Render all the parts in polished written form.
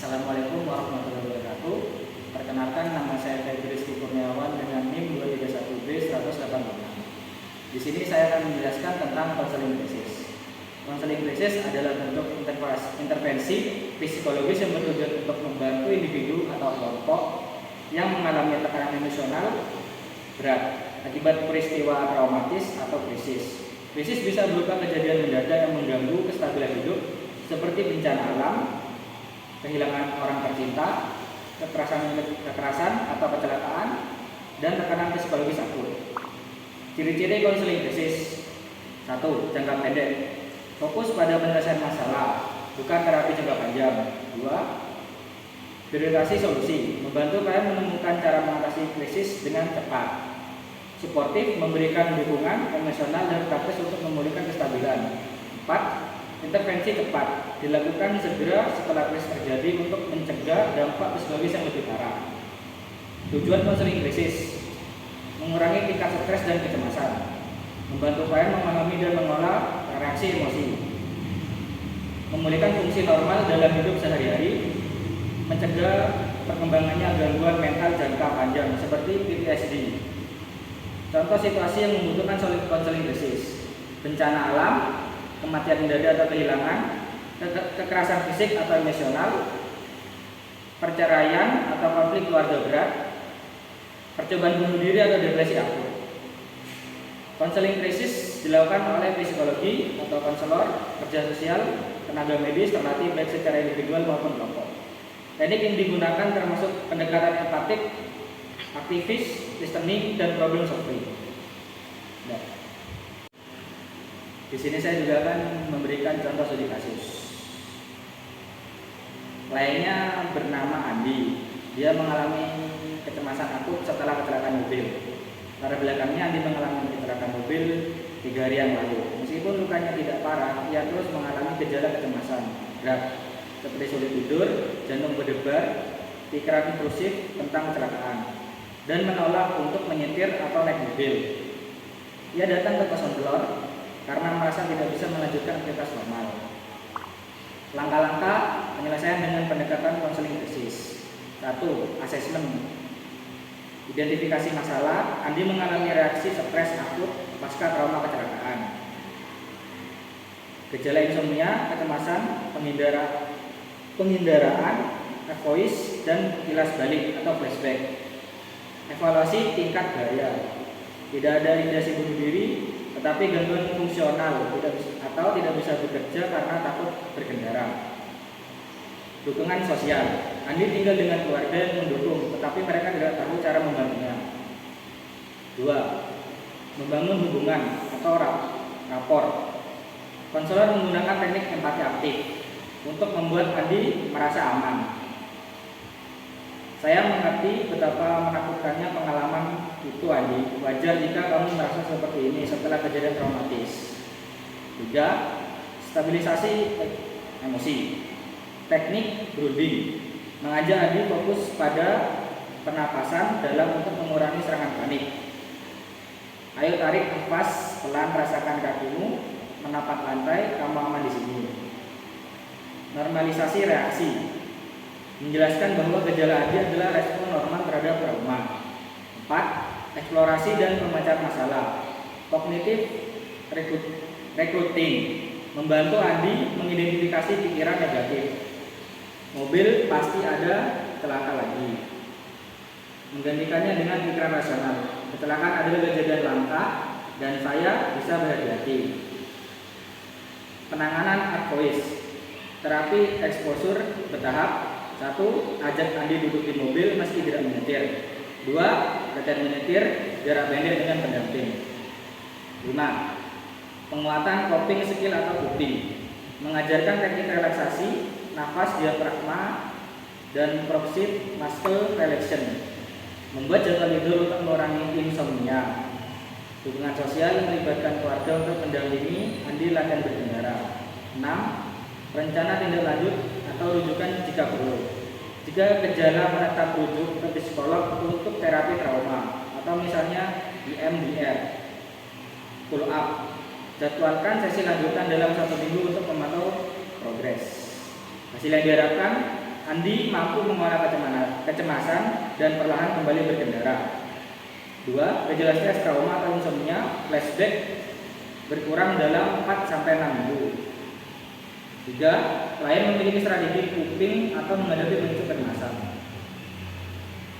Assalamualaikum warahmatullahi wabarakatuh. Perkenalkan, nama saya Febri Rizky Kurniawan dengan NIM 231B186. Di sini saya akan menjelaskan tentang konseling krisis. Konseling krisis adalah bentuk intervensi psikologis yang bertujuan untuk membantu individu atau kelompok yang mengalami tekanan emosional berat akibat peristiwa traumatis atau krisis. Krisis bisa berupa kejadian mendadak yang mengganggu kestabilan hidup seperti bencana alam, kehilangan orang tercinta, kekerasan atau kecelakaan, dan tekanan psikologis akut. Ciri-ciri konseling krisis: 1. Jangka pendek, fokus pada penyelesaian masalah, bukan terapi jangka panjang. 2. Durasi solusi, membantu kalian menemukan cara mengatasi krisis dengan cepat. Suportif, memberikan dukungan emosional dan praktis untuk memulihkan kestabilan. 4. Intervensi cepat, dilakukan segera setelah krisis terjadi untuk mencegah dampak psikologis yang lebih parah. Tujuan konseling krisis: mengurangi tingkat stres dan kecemasan, membantu klien memahami dan mengolah reaksi emosi, memulihkan fungsi normal dalam hidup sehari-hari, mencegah perkembangannya gangguan mental jangka panjang seperti PTSD. Contoh situasi yang membutuhkan konseling krisis: bencana alam, kematian mendadak atau kehilangan, kekerasan fisik atau emosional, perceraian atau konflik keluarga berat, percobaan bunuh diri atau depresi akut. Konseling krisis dilakukan oleh psikologi atau konselor, kerja sosial, tenaga medis terlatih baik secara individual maupun kelompok. Teknik yang digunakan termasuk pendekatan empatik, aktivis, listening, dan problem solving. Di sini saya juga akan memberikan contoh studi kasus. Kliennya bernama Andi. Dia mengalami kecemasan akut setelah kecelakaan mobil. Latar belakangnya, Andi mengalami kecelakaan mobil 3 hari yang lalu. Meskipun lukanya tidak parah, ia terus mengalami gejala kecemasan berat seperti sulit tidur, jantung berdebar, pikiran intrusif tentang kecelakaan, dan menolak untuk menyetir atau naik mobil. Ia datang ke konselor karena merasa tidak bisa melanjutkan aktivitas normal. Langkah-langkah penyelesaian dengan pendekatan konseling krisis: 1. Asesmen. Identifikasi masalah. Andi mengalami reaksi stres akut pasca trauma kecelakaan. Gejala insomnia, kecemasan, pengindaraan, egois, dan kilas balik atau flashback. Evaluasi tingkat bahaya. Tidak ada indikasi bunuh diri, tetapi gangguan fungsional tidak bisa bekerja karena takut berkendara. Dukungan sosial. Andi tinggal dengan keluarga yang mendukung, tetapi mereka tidak tahu cara membantunya. 2. Membangun hubungan atau rapor. Konselor menggunakan teknik empati aktif untuk membuat Andi merasa aman. Saya mengerti betapa menakutkannya pengalaman itu, Andi. Wajar jika kamu merasa seperti ini setelah kejadian traumatis. 3. Stabilisasi emosi. Teknik grounding. Mengajak Andi fokus pada pernapasan dalam untuk mengurangi serangan panik. Ayo tarik nafas pelan, rasakan kakimu menapak lantai, kamu aman di sini. Normalisasi reaksi. Menjelaskan bahwa gejala Andi adalah respon normal terhadap trauma. 4. Eksplorasi dan pemecahan masalah. Kognitif recruiting. Membantu Andi mengidentifikasi pikiran negatif. Mobil pasti ada, celaka lagi. Menggantikannya dengan pikiran rasional. Kecelakaan adalah kejadian langka dan saya bisa berhati-hati. Penanganan egois. Terapi eksposur bertahap. 1. Ajak Andi duduk di mobil meski tidak menyetir. 2. Latihan menyetir jarak pendek dengan pendamping. 5. Penguatan coping skill atau coping. Mengajarkan teknik relaksasi, nafas diafragma, dan proximate muscle relaxation. Membuat jadwal tidur untuk mengurangi insomnia. Dukungan sosial melibatkan keluarga untuk mendampingi Andi latihan berkendara. 6. Rencana tindak lanjut atau rujukan jika perlu. Jika gejala menetap, rujuk ke psikolog untuk terapi trauma atau misalnya EMDR. Follow up. Jadwalkan sesi lanjutan dalam 1 minggu untuk memantau progres. Hasil yang diharapkan: Andi mampu mengolah kecemasan dan perlahan kembali berkendara. 2. Gejala stres, trauma atau insomnia, flashback berkurang dalam 4-6 minggu. 3. Klien memiliki strategi coping atau menghadapi bentuk kecemasan.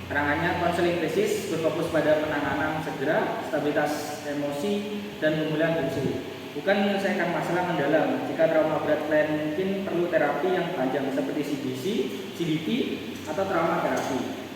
Keterangannya, konseling krisis berfokus pada penanganan segera, stabilitas emosi, dan pemulihan fungsi, bukan menyelesaikan masalah mendalam. Jika trauma berat, klien mungkin perlu terapi yang panjang seperti CBT atau trauma terapi.